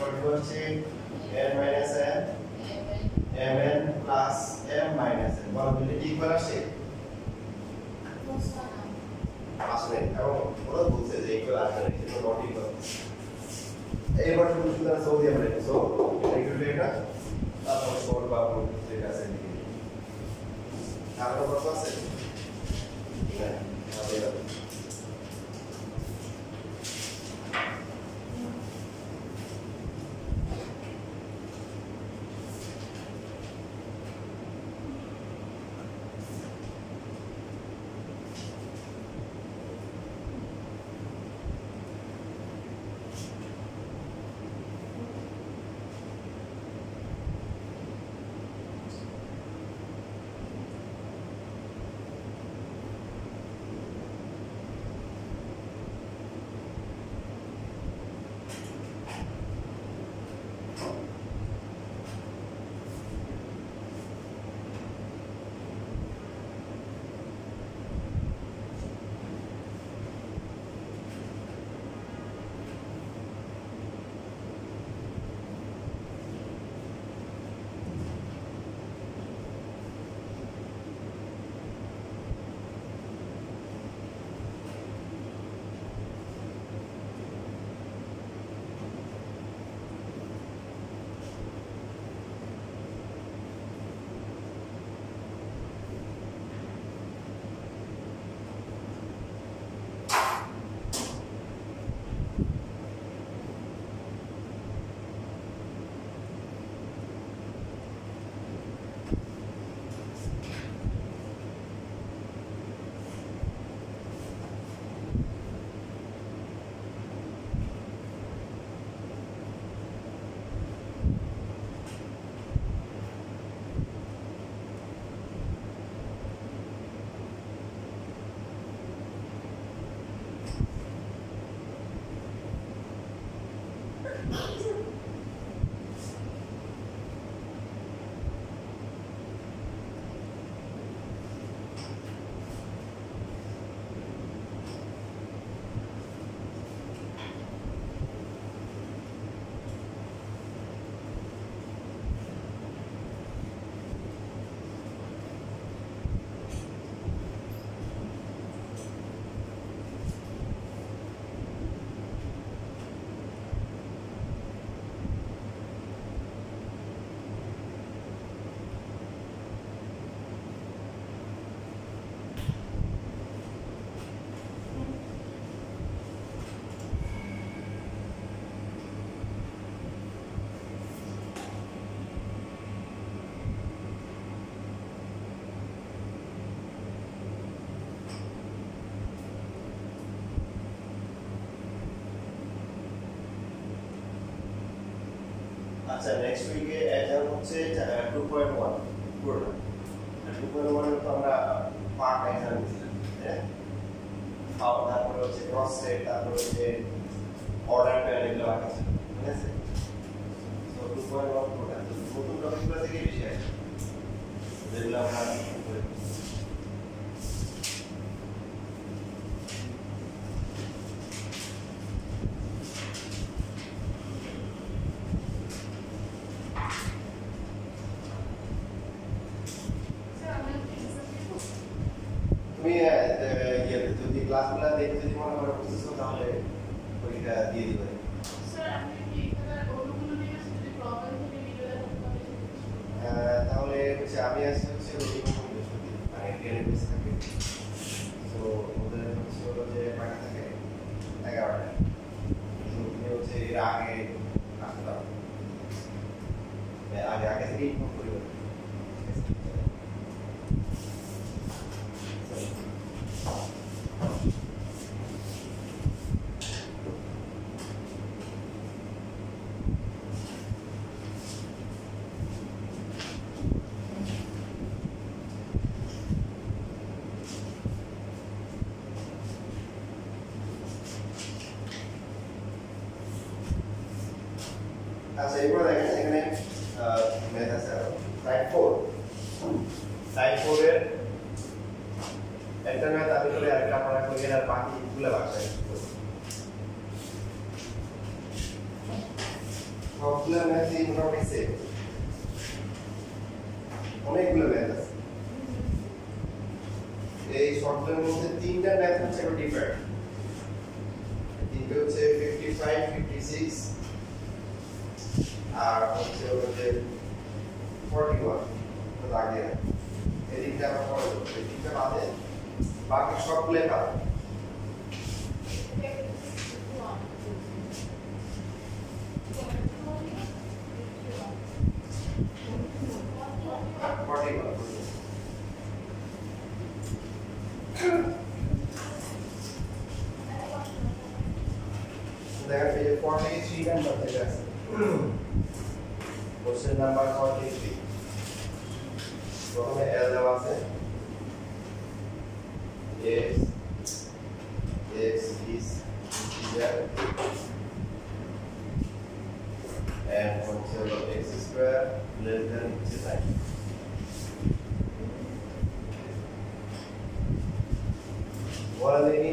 equal to হচ্ছে n minus n mn plus m minus n বলো দুটো কি ইকুয়াল আসছে আসলে এবং ওরা বলছে যে ইকুয়াল আসে না কিন্তু নট ইকুয়াল এইবার শুধু শুধু সৌদি আমরা সো এটা ইকুয়াল এটা তারপর সর বা যেটা আছে তারপর কত আছে হ্যাঁ হবে আচ্ছা নেক্সট উইকে এক্সাম হচ্ছে 2.1 পুরোটা 2.1 এর তো আমরা পার্ট এক্সাম দিয়েছিলাম হ্যাঁ তারপরে হচ্ছে ক্রস সেট তারপরে হচ্ছে অর্ডার প্যার এগুলো বাকি ছিল ঠিক আছে সো 2.1 পুরোটা নতুন টপিকগুলো থেকে বেশি আসে যেগুলো আমরা যদি ক্লাসগুলো দেখে যদি মনে করে বুঝতেছো তাহলে ওইটা দিয়ে দিবে স্যার আপনি কি এখানে ওগুলো নিয়ে যদি প্রবলেম থেকে ভিডিওটা করতে হবে তাহলে হচ্ছে আমি আসলে হচ্ছে রবিবার বৃহস্পতি মানে ডেলিভারি থাকে তো ওদের হচ্ছে হলো যে পাঠা থাকে 11টা তো তুমি হচ্ছে এর আগে আসতে পারো আগে থেকে ইনফর্ম করে দেবে আচ্ছা এবার দেখেন এখানে ম্যাথ আছে টাইপ 4 এর একটা ম্যাথ আমি করে আরেকটা আমরা করি আর বাকিগুলো বাসায় সবগুলো ম্যাথই মোটামুটি সেম, অনেকগুলো ম্যাথ আছে। এই সবগুলোর মধ্যে তিনটা ম্যাথ হচ্ছে একটু ডিফারেন্ট। তিনটা হচ্ছে 55, 56 আর হচ্ছে 41 লাগে। এই তিনটা আমরা পড়ে দেবো, এই তিনটা বাদে বাকি সবগুলো পাবে। Question number 43. প্রথমে L দেওয়া আছে, x is integer and হচ্ছে হলো x square less than 9. বলা দেখি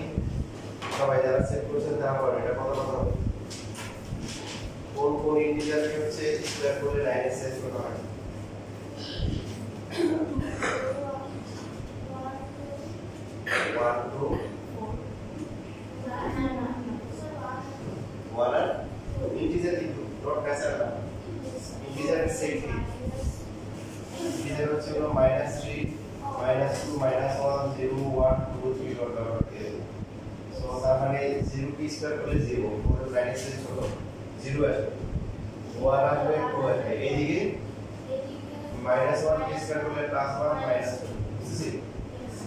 সবাই যারা সেট করেছেন তারা বলেন এটা কত কত হবে, কোন কোন ইন্টিজারকে হচ্ছে স্কয়ার করলে 9 এর সাইজ কত হয়? 1 2 1 ইন্টিজার কিন্তু ডট কাসারা ইন্টিজার সেট কি ইন্টিজার হচ্ছে হলো -3 -2 -1 0 1 2 3 ডট ডট সো তার মানে 0 কি স্কয়ার করলে 0 পুরো 9 এর সাইজ কত 0 আসবে, 1 আসবে 2 আসবে, এইদিকে -1 কি স্কয়ার করলে +1 -2 বুঝছিস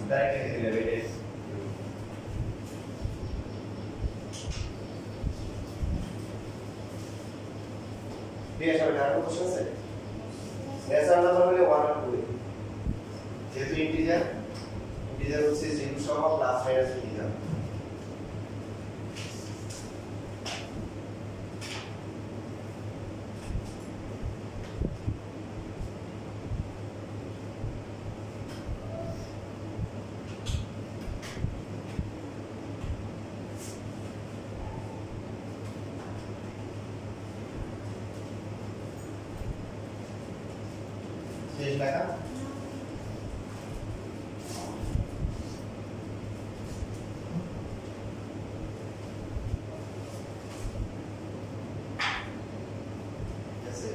ডাইরেক্ট লিখে দিলে এটা ঠিক আছে। আর কোনো কোশ্চেন আছে? ন্যাচারাল নাম্বার হলে 1 আর 2 যেহেতু ইন্টিজার হচ্ছে 0 সহ প্লাস মাইনাস ইন্টিজার। শেষ লেখা जैसे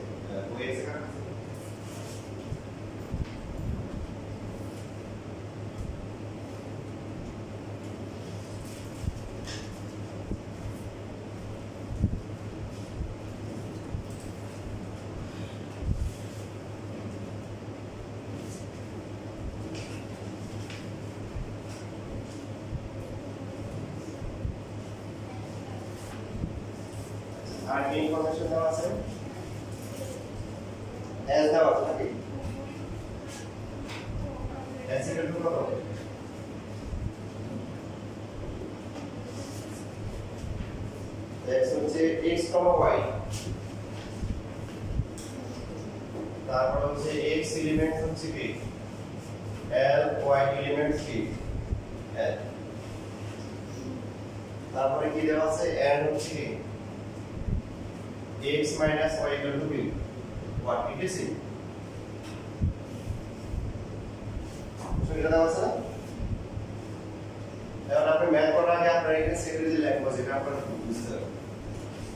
कोई ऐसा আর কি ইনফরমেশন দেওয়া আছে এল দেওয়া আছে নাকি এল ইকুয়াল টু কত x হচ্ছে x, y তারপর হচ্ছে x এলিমেন্ট হচ্ছে কি l, y এলিমেন্ট কি l, তারপরে কি দেওয়া আছে and হচ্ছে কি x minus y equal to b what it is it so এটা দাও আছে না এখন আপনি ম্যাথ করার আগে আপনারা এখানে সেক্রেটারি ল্যাঙ্গুয়েজ এটা আপনারা বুঝতে হবে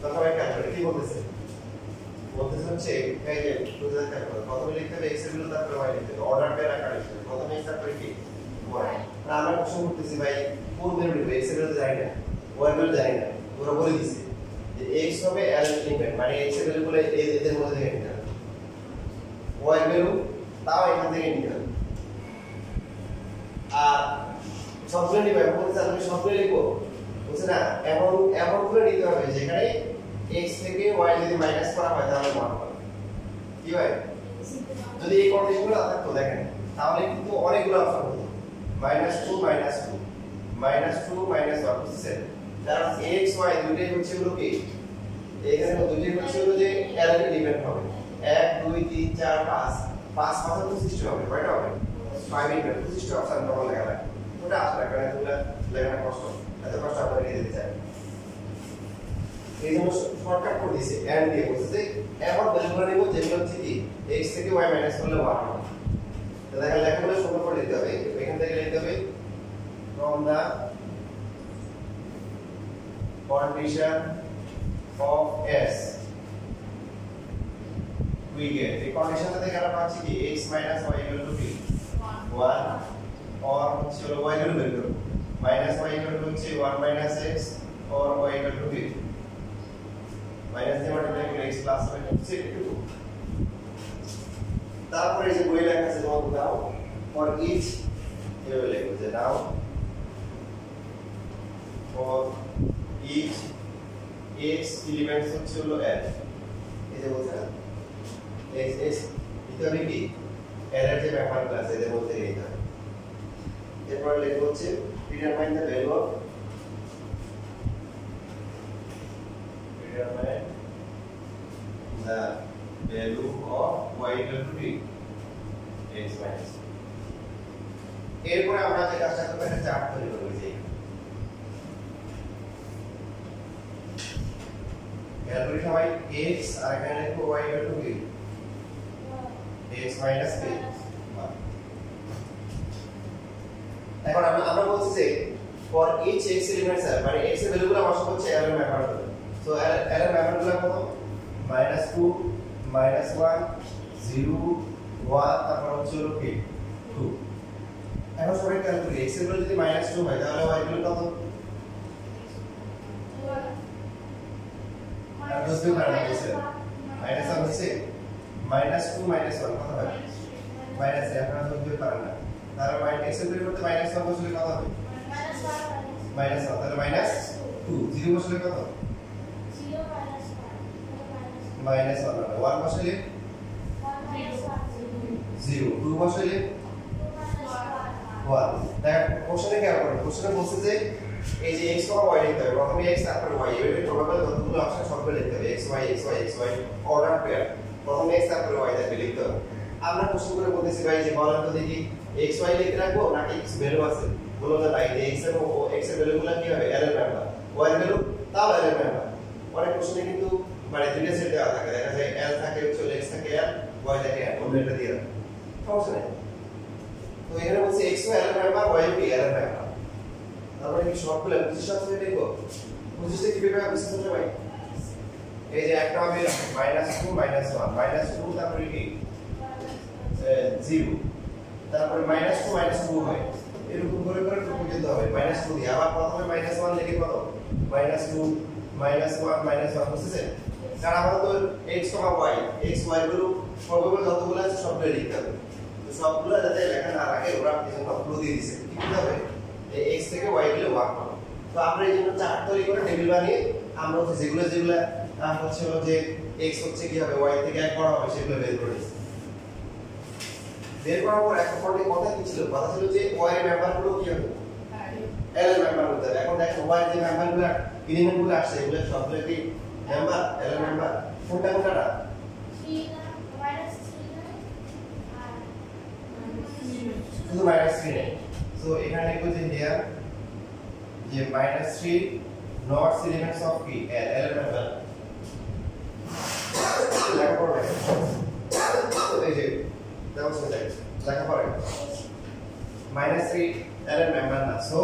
তখন একটা করে কি বলতেছে হচ্ছে এই যে বুঝতে থাকবে প্রথমে লিখতে হবে x এর বিরুদ্ধে তারপরে y লিখতে হবে অর্ডার পেয়ার আকারে লিখতে হবে প্রথমে x তারপরে কি y আর আমরা প্রশ্ন করতেছি ভাই কোন বিরুদ্ধে x এর বিরুদ্ধে জানি না y এর বিরুদ্ধে জানি না ওরা বলে দিছে x হবে l এলিমেন্ট মানে x এর ভ্যালু বলে এদের মধ্যে থেকে নিতে হবে y এর ভ্যালু তাও এখান থেকে নিতে হবে আর সবগুলো নিবে বলতে আমি সবগুলো লিখবো বুঝছ না এমন করে নিতে হবে যেখানে x থেকে y যদি মাইনাস করা হয় তাহলে 1 হবে কি হয় যদি এই কন্ডিশনগুলো থাকতো দেখেন তাহলে কিন্তু অনেকগুলো অপশন হতো -2 -2 -2 -1 বুঝছেন কারণ x y দুটোই হচ্ছে হলো কি এখানে দুটোই হচ্ছে হলো যে l এর ডিপেন্ড হবে 1 2 3 4 5 5 পাঁচা 25 হবে কয়টা হবে 5 এর 25 অপশন তখন লেখা লাগে ওটা আসলে কারণ এগুলা লেখাটা কষ্ট এত কষ্ট আপনারা নিয়ে দিতে চাই এই জন্য শর্টকাট করে দিয়েছে এন্ড দিয়ে বলছে যে এমন ভ্যালুগুলো নেব যেগুলো হচ্ছে কি x থেকে y মাইনাস করলে 1 হবে। তো দেখেন লেখাগুলো সুন্দর করে দিতে হবে। এখান থেকে লিখতে হবে from the condition of s we get এই কন্ডিশনটা থেকে আমরা পাচ্ছি কি x y equal to 1 or হচ্ছে y এর বের করব minus y equal to হচ্ছে 1 minus x or y equal to 2 minus দিয়ে মাল্টিপ্লাই করে x প্লাস y হচ্ছে 2। তারপরে এই যে বই লেখা আছে নোট দাও for each এভাবে লিখো যে নাও for each x elements হচ্ছে হলো l এই যে বলছে না x x এটা কি l এর যে ব্যাপারটা আছে এর মধ্যে এইটা এরপর লিখবো হচ্ছে determine the value of y equal to x minus এরপরে আমরা যে কাজটা করব এটা চার্ট তৈরি করব যে এরপরে সবাই x আর এখানে লিখবো y equal to x minus b। এখন আমরা বলছি যে for each x element sir মানে x এর ভ্যালুগুলো আমার সব হচ্ছে l এর ম্যাপার হবে। সো l এর ম্যাপারগুলো কত -2 -1 0 1 তারপর হচ্ছে হলো কি 2। এখন সবাই ক্যালকুলেট x এর ভ্যালু যদি -2 হয় তাহলে y এর ভ্যালু কত আর দশ দিয়ে ভাগ হচ্ছে মাইনাস হচ্ছে -2 -1 কত হবে মাইনাস আপনারা দশ দিয়ে পারেন না তাহলে x এর পরিবর্তে -1 বসলে কত হবে -1 তাহলে -2 0 বসলে কত 0 -1 1 বসলে 0 2 বসলে 1 দেখো কোশ্চেনে কি হবে কোশ্চেনে বলছে যে এই যে x y লিখতে হবে প্রথমে x তারপর y এর টোটাল যতগুলো অপশন সবগুলো লিখতে হবে x y x y x y order pair প্রথমে x তারপর y তারপর লিখতে হবে। আমরা কোশ্চেন করে বলতেছি ভাই যে বলেন তো দেখি x y লিখে রাখবো নাকি x ভ্যালু আছে বলো না ভাই যে x এর ভ্যালুগুলো কি হবে l এর ম্যাপার y এর ভ্যালু তাও l এর ম্যাপার। অনেক কোশ্চেনে কিন্তু মানে দুইটা সেট দেওয়া থাকে দেখা যায় l থাকে হচ্ছে x থাকে l y থাকে l অন্যটা দিয়ে দাও সমস্যা নেই। তো এখানে বলছে x ও l এর ম্যাপার y ও l এর ম্যাপার তারপরে কি শর্ট করে 25 শর্ট করে লিখবো 25 তে কি পেবে 25 হচ্ছে ভাই এই যে একটা হবে -2 -1 -2 তারপরে কি 0 তারপরে -2 -2 হয় এরকম করে করে পর্যন্ত হবে -2 দিয়ে আবার প্রথমে -1 লিখে কত -2 -1 -1 বুঝছেন কারণ আমরা তো x y x y গুলো সবগুলো যতগুলো আছে সবগুলো লিখতে হবে তো সবগুলো যাতে লেখা না রাখে ওরা কিছু সবগুলো দিয়ে দিয়েছে কি হবে এই x থেকে y গুলো ওয়ার্ক হবে। তো আমরা এই জন্য চার্ট তৈরি করে টেবিল বানিয়ে আমরা হচ্ছে যেগুলো হচ্ছে যে x হচ্ছে কি হবে y থেকে 1 বড় হবে সেগুলো বের করে দিই। বের করার পর এখন পরে কথা কি ছিল কথা ছিল যে y এর মেম্বারগুলো কি হবে l এর মেম্বার হতে হবে। এখন দেখো y এর যে মেম্বারগুলো এলিমেন্টগুলো আসছে এগুলো সবগুলো কি মেম্বার l এর মেম্বার কোনটা কোনটা 3 আর শুধু -3 নেই। সো এখানে লিখবো যে হিয়ার যে -3 not elements of কি l এর মেম্বার লেখা পড়বে এই যে দাও সে লেখা পড়ে -3 l এর মেম্বার না। সো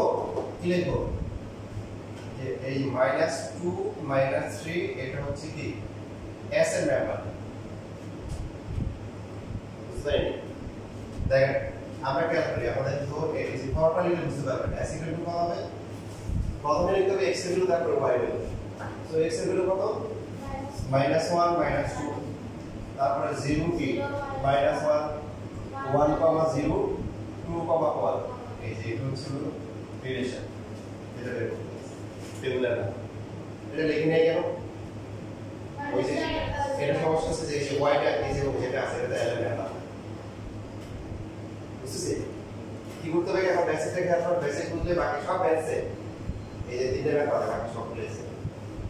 কি লিখবো যে এই -2 -3 এটা হচ্ছে কি s এর মেম্বার বুঝলেন। দেখেন আমরা ক্যালকুলেট আমাদের তো এই যে ফর্মুলা লিখে বুঝতে পারবেন s ইকুয়াল টু কত হবে প্রথমে লিখতে হবে x এর ভ্যালু তারপর y এর ভ্যালু। সো x এর ভ্যালু কত -1 -2 তারপরে 0 কি -1 1 0 2 1 এই যে এটা হচ্ছে রিলেশন এটা বের করতে টেবিলের না এটা লিখে নেই কেন ওই যে এটা সমস্যা আছে যে y টা এই যে যেটা আছে এটা l এর ম্যাপার বুঝছেন কি করতে হবে এখন বেসিক থেকে আপনার বেসিক বুঝলে বাকি সব বেসে এই যে তিনটা ম্যাপার বাকি সব প্লেসে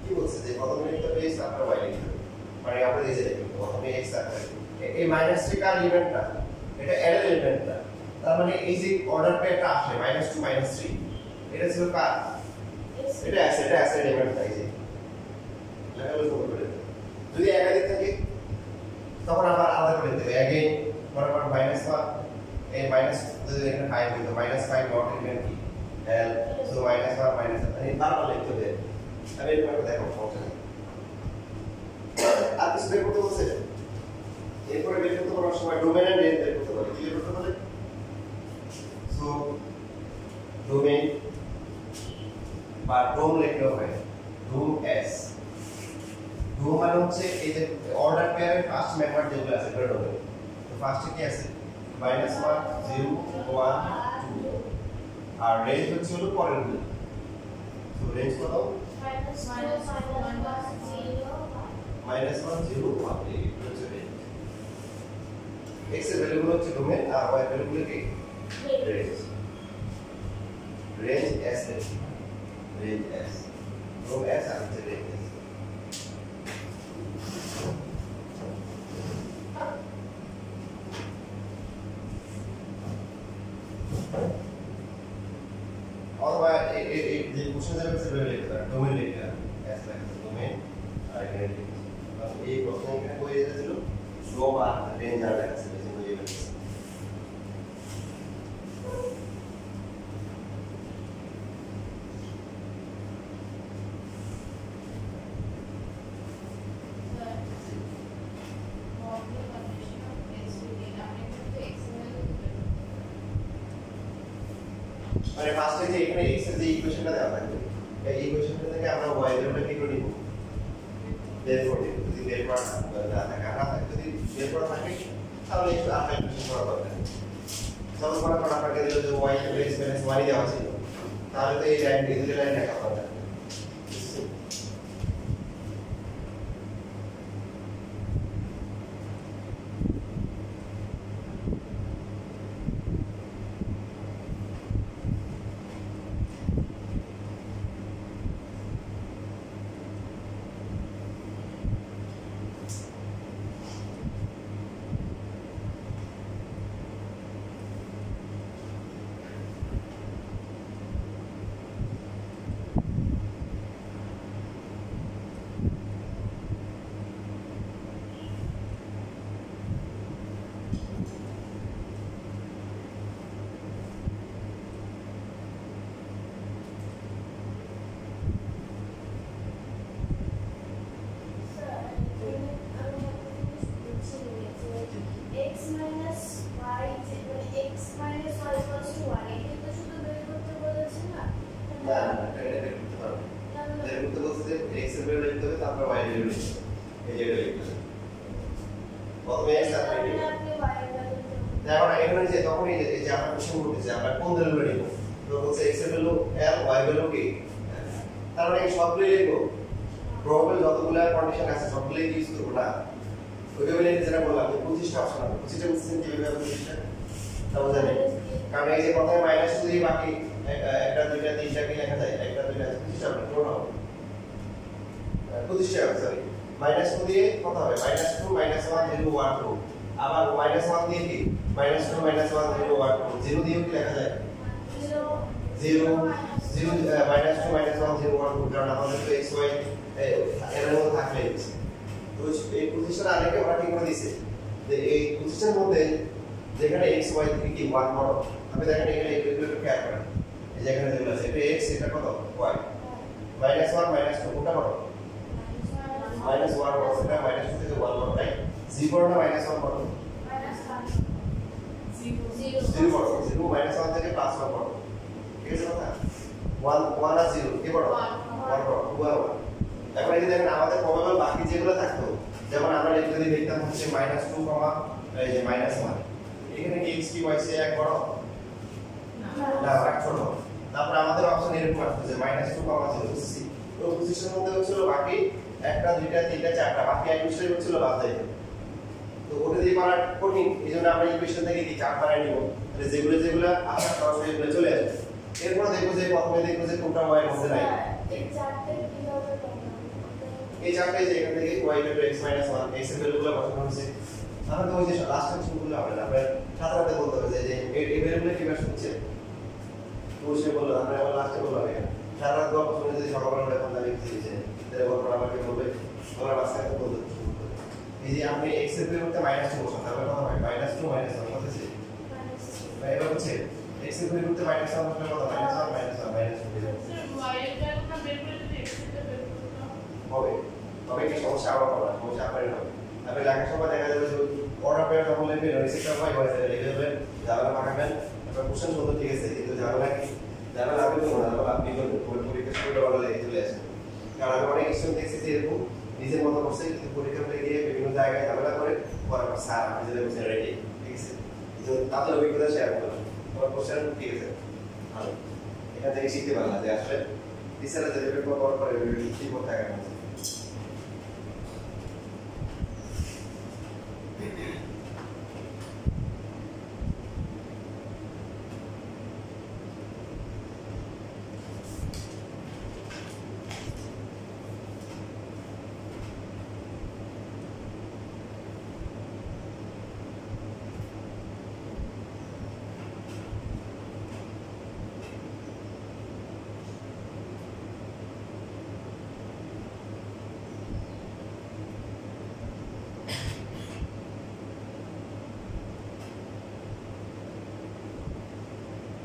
কি বলছে যে প্রথমে লিখতে হবে x তারপর y লিখতে হবে মানে আমরা এই যে প্রথমে x তারপর এই -3 কার এলিমেন্টটা এটা l এর এলিমেন্টটা তার মানে এই যে অর্ডার পেয়ারটা আসে -2 -3 এটা ছিল কার এটা আছে এলিমেন্টটা এই যে লেখাগুলো সুন্দর করে দিতে। যদি একাধিক থাকে তখন আবার আলাদা করে দিতে হবে। অ্যাগেইন মনে করেন -1 এই মাইনাস যদি এখানে 5 হতো -5 নট ইভেন কি এল সো -1 মানে বারবার লিখতে হবে। আমি এটা করে দেখাবো সমস্যা নেই। আর কিছু বের করতে বলছে এরপরে বের করতে পারার সময় ডোমেন এন্ড রেঞ্জ বের করতে পারে। কি বের করতে পারে? সো ডোমেন বা ডোম লিখলেও হয়। ডোম এস ডোম মানে হচ্ছে এই যে অর্ডার পেয়ারের ফার্স্ট মেম্বার যেগুলো আছে সেটা ডোমেন। তো ফার্স্টে কি আছে -1 0 1 2 আর রেঞ্জ হচ্ছে হলো পরের গুলো। সো রেঞ্জ কত? -1 0 1 এই হচ্ছে রেঞ্জ। x এর ভ্যালুগুলো হচ্ছে ডোমেন আর y এর ভ্যালুগুলো কি range. Range s range s ডোম s আর হচ্ছে রেঞ্জ s। অথবা এই যে কোশ্চেন দেবে সেটা লিখতে পারেন ডোমেন লিখতে পারেন s লাগবে ডোমেন আর এখানে লিখতে পারেন। এই প্রশ্ন এখানে কই এসেছিল ডোম আর রেঞ্জ আর লেখা ছিল যে কই এসেছিল। মানে ফার্স্টে যে এখানে x এর যে ইকুয়েশনটা দেওয়া থাকবে এই ইকুয়েশনটা থেকে আমরা y এর ভ্যালুটা কি করে নিব বের করে নিব। যদি বের করা না থাকে না থাকে যদি বের করা থাকে তাহলে একটু আর ক্যালকুলেশন করা দরকার নেই। সবার পরে পড়া পাকে দিল যে y এর বেস মাইনাস 1 দেওয়া ছিল তাহলে তো এই লাইন এই দুটো লাইন লেখা দরকার। কারণ এই যে প্রথমে মাইনাস দিয়ে বাকি একটা দুইটা তিনটা কি লেখা যায় একটা দুইটা প্রতিষ্ঠা হবে পুরো হবে প্রতিষ্ঠা হবে সরি মাইনাস 2 দিয়ে কত হবে -2 -1 0 1 2 আবার -1 দিয়ে কি -2 -1 0 1 2 0 দিয়ে কি লেখা যায় 0 0 -2 -1 0 1 2 কারণ আমাদের তো x y এর মধ্যে থাকলে তো এই প্রতিষ্ঠান আরেকে আমরা কি করে দিয়েছে যে এই প্রতিষ্ঠানের মধ্যে যেখানে x y থেকে কি 1 বড় আপনি দেখেন এখানে এগুলো খেয়াল করেন এই যে এখানে যেগুলো আছে এটা x এটা কত y -1 -2 কোনটা বড় -1 বড় সেটা -2 থেকে 1 বড় রাইট 0 না -1 বড় 0 বড় 0 -1 থেকে +1 বড় ঠিক আছে কথা 1 আর 0 কি বড় 1 বড় 2 আর 1 এখন এই যে দেখেন আমাদের প্রবাবল বাকি যেগুলো থাকতো যেমন আমরা যদি লিখতাম হচ্ছে -2 এই যে -1 এখানে কি x কি y সে এক বড় না এক ছোট তারপর আমাদের অপশন এরকম আসছে যে -2 বুঝছি তো পজিশনের মধ্যে হচ্ছিল বাকি একটা দুইটা তিনটা চারটা বাকি এক বিষয় হচ্ছিল বাদ যাইতো তো ওটা দিয়ে করা কঠিন এইজন্য আমরা ইকুয়েশন থেকে কি চার বানাই নিব তাহলে যেগুলো আসার সরাসরি এগুলো চলে আসবে এরপর দেখো যে প্রথমে দেখো যে কোনটা y এর মধ্যে নাই এই চারটে কিভাবে করব এই চারটে যে এখান থেকে y x - 1 x এর ভ্যালুগুলো বসানো হচ্ছে আমরা তো ওই যে লাস্ট অপশনগুলো হবে না আমরা সাধারণত বলতে হবে যে এই ভ্যালুগুলো কি বের হচ্ছে কোশ্চেন বললো আমরা আবার লাস্টে বললাম এখানে সাধারণত অপশনে যদি সকালবেলা এখন দাঁড়িয়ে দিয়েছে তাহলে বলবো আমাকে বলবে তোমরা মাঝখানে বলতে শুরু করো। এই যে আপনি x এর পরিবর্তে -2 বসান, তাহলে কত হয়? -2 -1 কত আছে? এবার হচ্ছে x এর পরিবর্তে -1 বসালে কত? -1 -1 -2 হয়ে যাবে। স্যার y এর জায়গাটা বের করে যদি x এর বের করতে হবে। তবে কি সমস্যা আবার হবে না, সমস্যা আপনারই হবে। আপনি লেখার সময় দেখা যাবে যে অর্ডার পেয়ার যখন লিখবেন রিসিপ্টটা হয় লিখে দেবেন, ঝামেলা পাঠাবেন, তারপর কোশ্চেন বলতে ঠিক আছে, কিন্তু ঝামেলা কি? ঝামেলা আপনি করবেন না, তাহলে আপনি করবেন পরীক্ষা শুরু হওয়ার লেগে চলে আসেন। কারণ আমি অনেক স্টুডেন্ট দেখছি যে এরকম নিজের মতো করছে, কিন্তু পরীক্ষা হলে গিয়ে বিভিন্ন জায়গায় ঝামেলা করে পরে স্যার আপনি যেটা বলছেন রেডি, ঠিক আছে? কিন্তু তাদের অভিজ্ঞতা শেয়ার করলাম, তোমার কোশ্চেন ঠিক আছে ভালো, এখান থেকে শিখতে পারলাম যে আসলে টিচাররা যে পেপার কভার করে কি করতে থাকে না।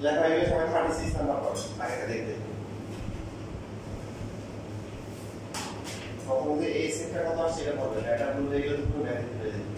লেখা হয়ে গেলে সবাই 36 নাম্বার পাবে, আগেটা দেখতে। প্রথম যে এই সেটটা কত আসছে সেটা বলবে, এটা ভুল হয়ে গেলে তো পুরো ম্যাথ ভুলে যাবে।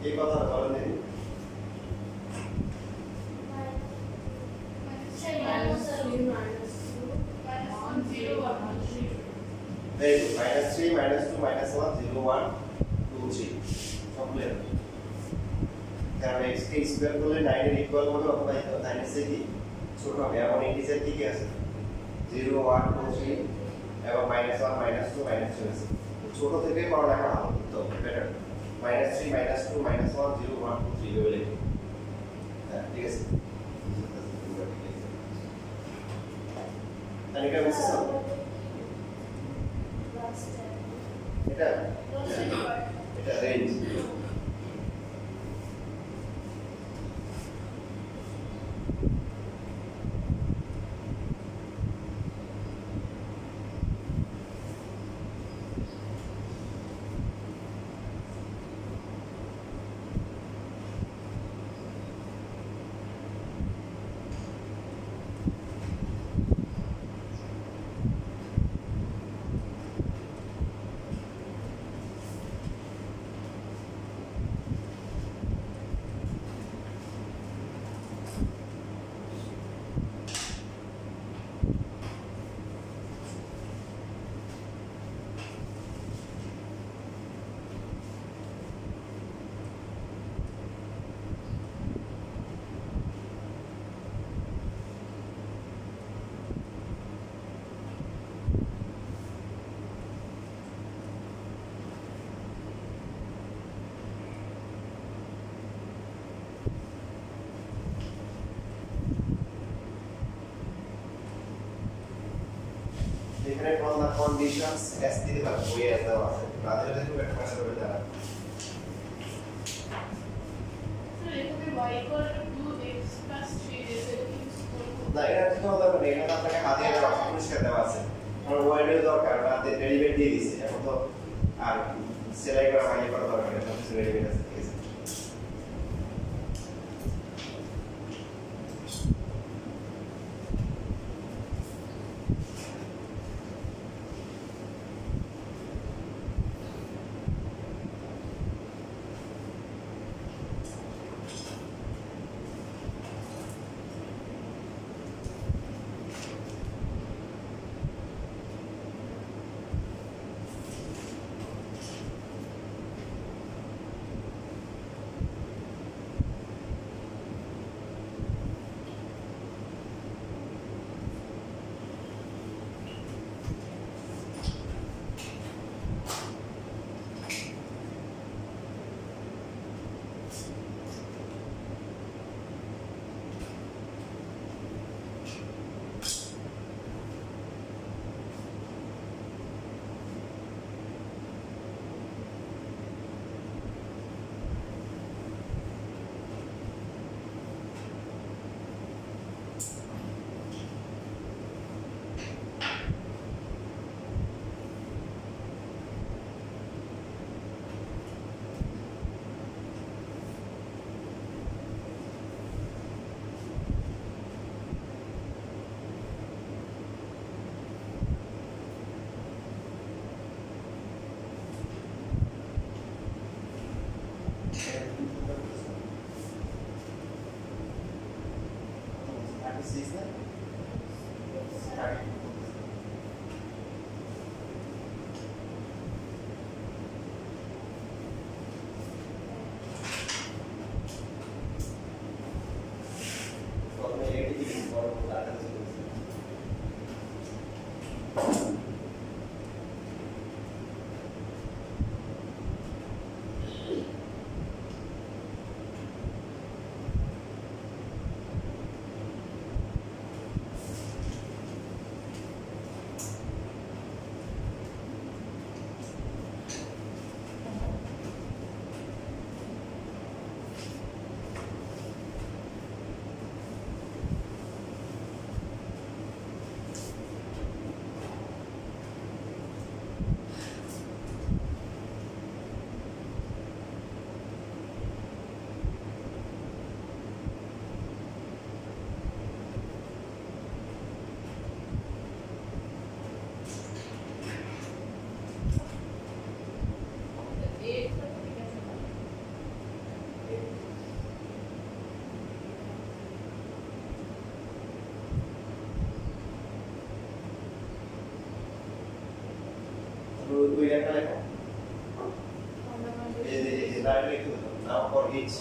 এই কথা বলেন দেখি। Very good. -3, -2, -1, 0, 1, 2, 3. Complete. কারণ x কে স্কয়ার করলে 9 এর ইকুয়াল হবে অথবা 9 এর থেকে ছোট হবে। এমন ইন্টিজার ঠিকই আছে 0, 1, 2, 3 এবং -1, -2, -3 আছে। ছোট থেকে বড় লেখা ভালো, তো বেটার। -3, -2, -1, 0, 1, 2, 3 এভাবে লিখুন। হ্যাঁ, ঠিক আছে। তানিকা বুঝছো? এটা এটা range. different on the conditions as দিতে পারো ওই as দেওয়া আছে তাদের যদি একটা কাজ করবে তারা স্যার এখানে y = 2x + 3 না এটা তো দরকার নেই এটা আপনাকে হাতে দেওয়া পরিষ্কার দেওয়া আছে কারণ ওয়াইডের দরকার হাতে ডেরিভেটিভ দিয়ে দিয়েছে এখন তো আর সেলাই করা মানে করা দরকার নেই সব ডেরিভেটিভ আছে ঠিক আছে 6 না 30 প্রথমে এটি দিই পরে ডাটা চলে আসে দুই লেখা লেখো এই লাইন লিখে দাও নাও ফর ইচ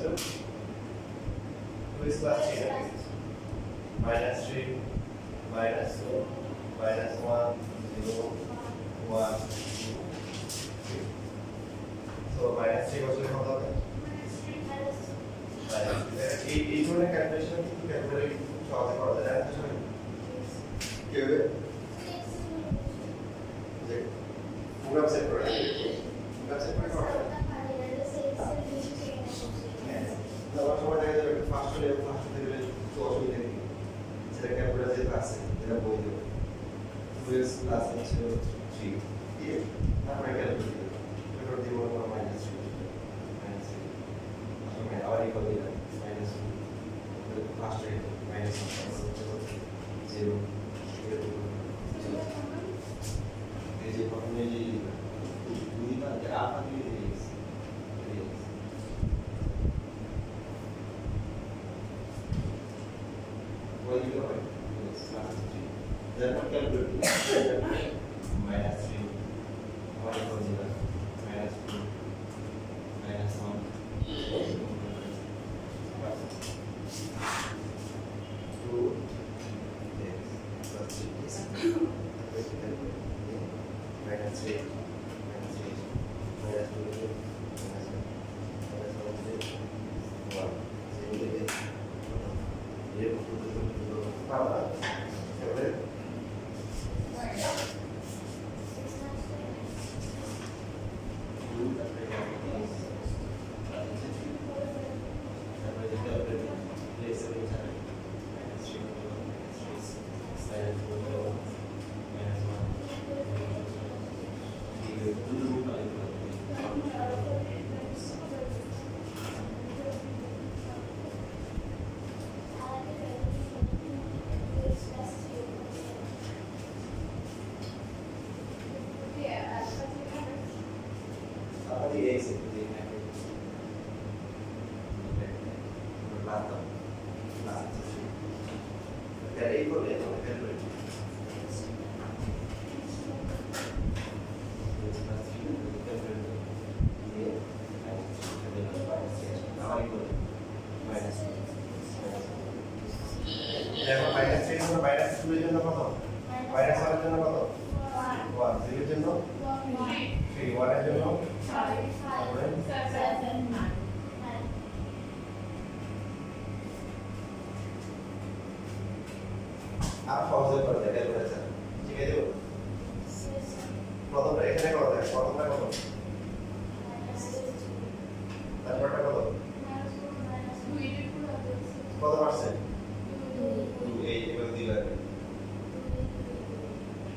ছিল 2x plus 3 minus 3 minus 2 minus 1 0 1 2 3 so minus 3 বসলে কত হবে এই ধরনের ক্যালকুলেশন কিন্তু ক্যালকুলেটর সহজে করা যায় না সবাই কি হবে যে প্রোগ্রাম সেট করে আমার সময় দেখা যাবে ফার্স্ট লেভেল ফার্স্ট লেভেলে তো অসুবিধা নেই সেটা ক্যালকুলেটর যেটা আছে যেটা বই দেবো 2x প্লাস হচ্ছে 3 দিয়ে তারপরে ক্যালকুলেটর দিব মাইনাস 3 মাইনাস 3 আসলে আবার ইকুয়াল দিলাম মাইনাস 2 ফার্স্ট লেভেল মাইনাস 0 এই যে প্রথমে যে দুই না যে আলফা দিয়ে দিয়েছি what you do is plus 3 then what calculate minus 3 what equals 0 minus 2 minus 1 2 x plus 3 minus 3 minus 3 minus 2 minus 1 Apa? Boleh? Apa di X itu di belakang dari itu ya minus 3 sama minus 2 জন্য কত minus 1 এর জন্য কত 1 0 এর জন্য 3 1 এর জন্য आप সহজে করে দেখাতে বলেছেন ঠিক আছে প্রথমটা এখানে কত দেখ প্রথমটা কত তারপরটা কত কত পার্সেন্ট 2 এই এবার দিলা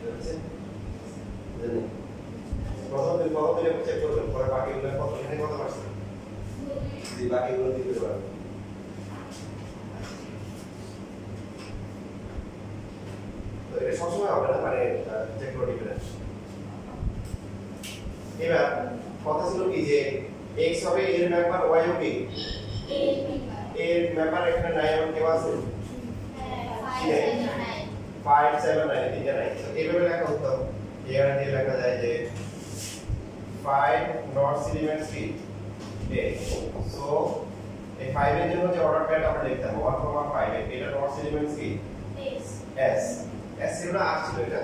বুঝছেন জানেন প্রথমে চেক করবেন পরে বাকিগুলো কত এখানে কত পার্সেন্ট দি বাকিগুলো দিতে পারবেন এটা সবসময় হবে না মানে চেক করে দিবেন এবার কথা ছিল কি যে x হবে এর মেম্বার y হবে কি এর মেম্বার এখানে 9 এবং কেউ আছে 5 7 9 তিনটা নাই তো এইভাবে লেখা হতো এখানে দিয়ে লেখা যায় যে 5 নট এলিমেন্টস কি a সো এই 5 এর জন্য যে অর্ডার প্যাট আমরা লিখতাম 1,5 এটা নট এলিমেন্টস কি s S ছিল না R ছিল এটা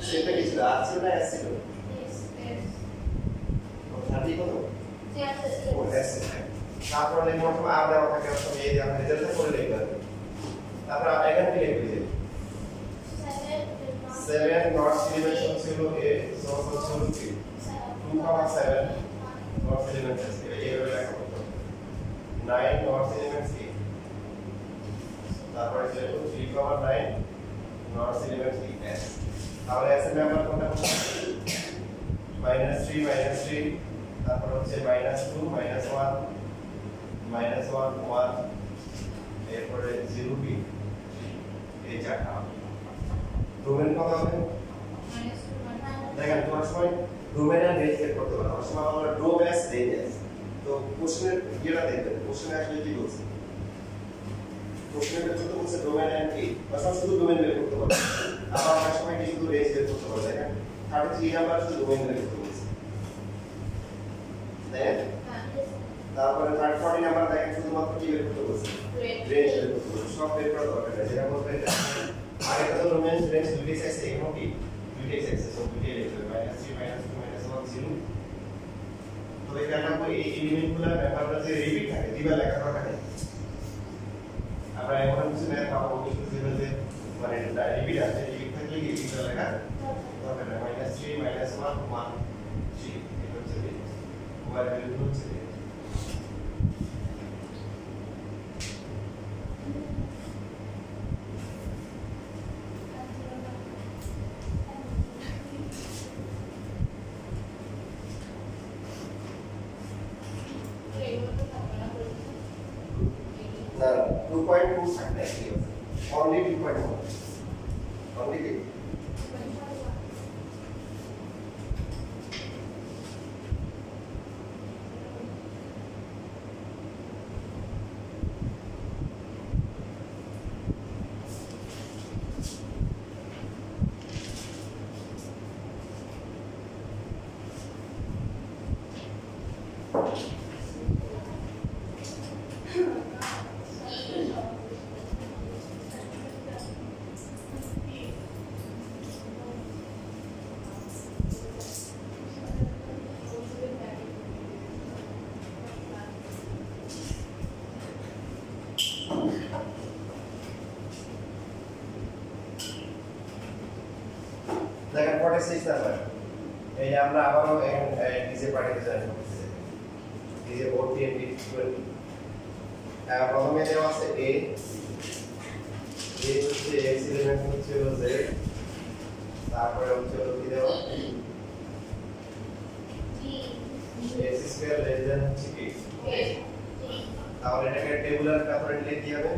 সেটা কি ছিল R ছিল না S ছিল সাথে কত ও S তারপর লিখব R দেওয়া থাকে অথবা A দেওয়া থাকে রেজাল্টটা করে লিখবেন তারপর এখানে কি লিখবেন 7 নট এলিমেন্ট ছিল A সো হচ্ছে 2,7 নট এলিমেন্ট আছে এইভাবে লেখা হতো 9 নট এলিমেন্ট কি তারপর ছিল 3,9 not element s তাহলে s এর নাম্বার কোনটা -3 তারপর হচ্ছে -2 -1 -1 এরপরে 0 বি এই চারটা ডোমেন কত হবে দেখেন তোমার সময় ডোমেন এর রেঞ্জ বের করতে পারো সময় আমরা ডোম এস রেঞ্জ এস তো কোশ্চেনের ইয়েটা দেখবেন কোশ্চেনে আসলে কি বলছে কোশ্চেনের ক্ষেত্রে তো বলছে ডোমেন এন্ড কি বাস শুধু ডোমেন বের করতে পারো আবার অনেক সময় কি শুধু রেঞ্জ বের করতে পারো দেখেন 33 নাম্বার শুধু ডোমেন বের করতে বলছে দেন তারপরে 40 নাম্বার দেখেন শুধুমাত্র কি বের করতে বলছে রেঞ্জ বের করতে বলছে সব বের করা দরকার নেই যেটা বলতে এটা আরেকটা হলো রেঞ্জ দুইটাই আছে এখানেও কি দুইটাই আছে সব দুইটাই লিখতে হবে -3 -2 -1 0 তো এখানে আমরা এই এলিমেন্টগুলো ব্যাপারটা যে রিপিট থাকে দিবা লেখা দরকার নেই আমরা এমন কিছু ম্যাথ পাবো কিছু যে মানে রিপিট আছে রিপিট থাকলে কি দিবা লেখা দরকার নেই -3 -1 1 3 এটা হচ্ছে ওয়াই ভ্যালু হচ্ছে না 2.2 থাকলে কি হবে only 2.1 only কি দেখেন 46 নাম্বার এই যে আমরা আবারও ডিজে পার্টিতে জয়েন করতেছি ডিজে বোর্ড দিয়ে ডিসপ্লে প্রথমে দেওয়া আছে a হচ্ছে x এলিমেন্ট হচ্ছে z তারপরে হচ্ছে কি দেওয়া x স্কয়ার লেস দ্যান হচ্ছে কি তাহলে এটাকে টেবুলার কাপড়ে লিখে কি হবে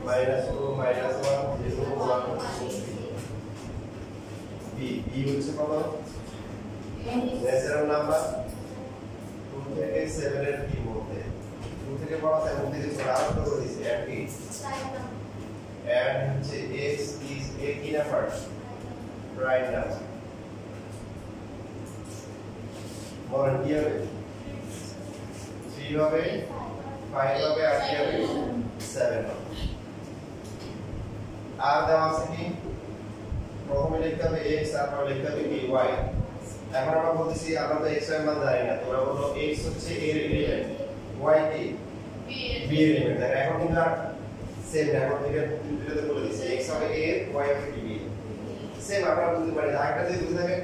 -2 -1 0 1 b হচ্ছে কত ন্যাচারাল নাম্বার 2 থেকে 7 এর কি মধ্যে 2 থেকে বড় 7 থেকে ছোট আরো তো করে দিয়েছে এন্ড কি এন্ড হচ্ছে x is a কি নাম্বার রাইট নাম্বার বলেন কি হবে 3 হবে 5 হবে আর কি হবে 7 হবে আর দেওয়া আছে কি প্রথমে লিখতে হবে x তারপর লিখতে হবে কি y এখন আমরা বলতেছি আমরা তো x এর মান জানি না তোমরা বলো x হচ্ছে a এর এলিমেন্ট y কি b এর এলিমেন্ট দেখো এখন কিন্তু আর সেম এখন থেকে দুটোতে বলে দিছি x হবে a y হবে b সেম আমরা বুঝতে পারি আরেকটা যদি বুঝতে থাকে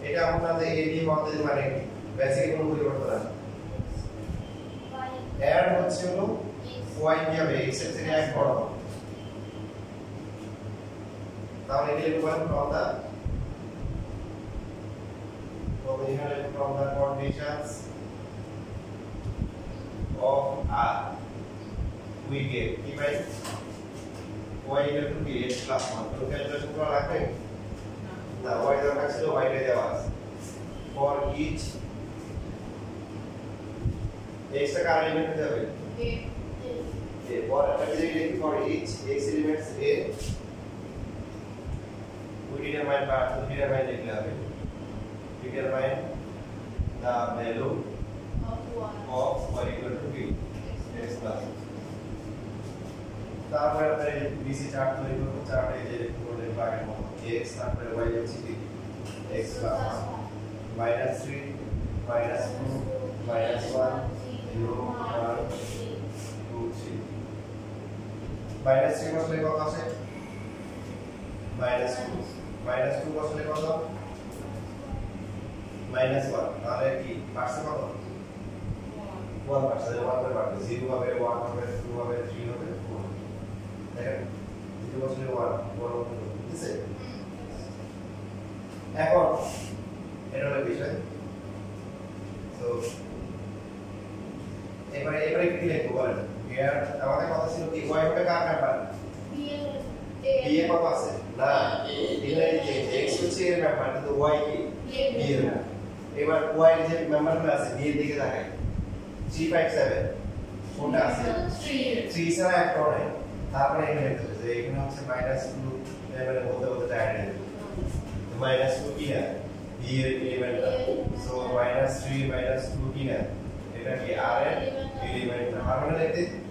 এটা আমরা যে a b হতে মানে বেসিক কোনো পরিবর্তন আছে এর হচ্ছে হলো y কি হবে x এর থেকে এক বড় তাহলে এটা লিখব from the from the conditions of R we get কি পাই y equal to x plus 1 তো ক্যালকুলেশন করা লাগবে না y দরকার ছিল y টা দেওয়া আছে for each x টা কার এলিমেন্ট হতে হবে a for for each x elements a we determine part to determine লিখলে হবে determine the value of y equal to b x plus তারপরে আমরা BC চার্ট তৈরি করব চার্টে যে কোডের পার্টের মতো x তারপরে y হচ্ছে কি x plus 1 -3 -2 -1 0 1 2 3 -3 বসলে কত আসে -2 বসলে কত -1 তাহলে কি পাশে কত 1 পাশে 1 করে পাবে 0 হবে 1 হবে 2 হবে 3 হবে 4 দেখেন 0 বসলে 1 বড় হবে ঠিক আছে এখন এটা হলো বিষয় তো এবারে কি লিখবো বলেন হিয়ার আমাদের কথা ছিল কি y হবে কার ব্যাপার b এর কত আছে না এখানে যে x হচ্ছে এর ব্যাপার কিন্তু y কি b এর ব্যাপার এবার y এর যে মেম্বারগুলো আছে b এর দিকে তাকাই 3 5 7 কোনটা আছে 3 ছাড়া একটা নেই তারপরে এখানে লিখতে হবে যে এখানে হচ্ছে -2 এবারে বলতে বলতে টায়ার্ড হয়ে যাবে -2 কি আছে বি এর এলিমেন্টটা সো -3 -2 কি না এটা কি আর এর এলিমেন্ট না আর মানে লিখতে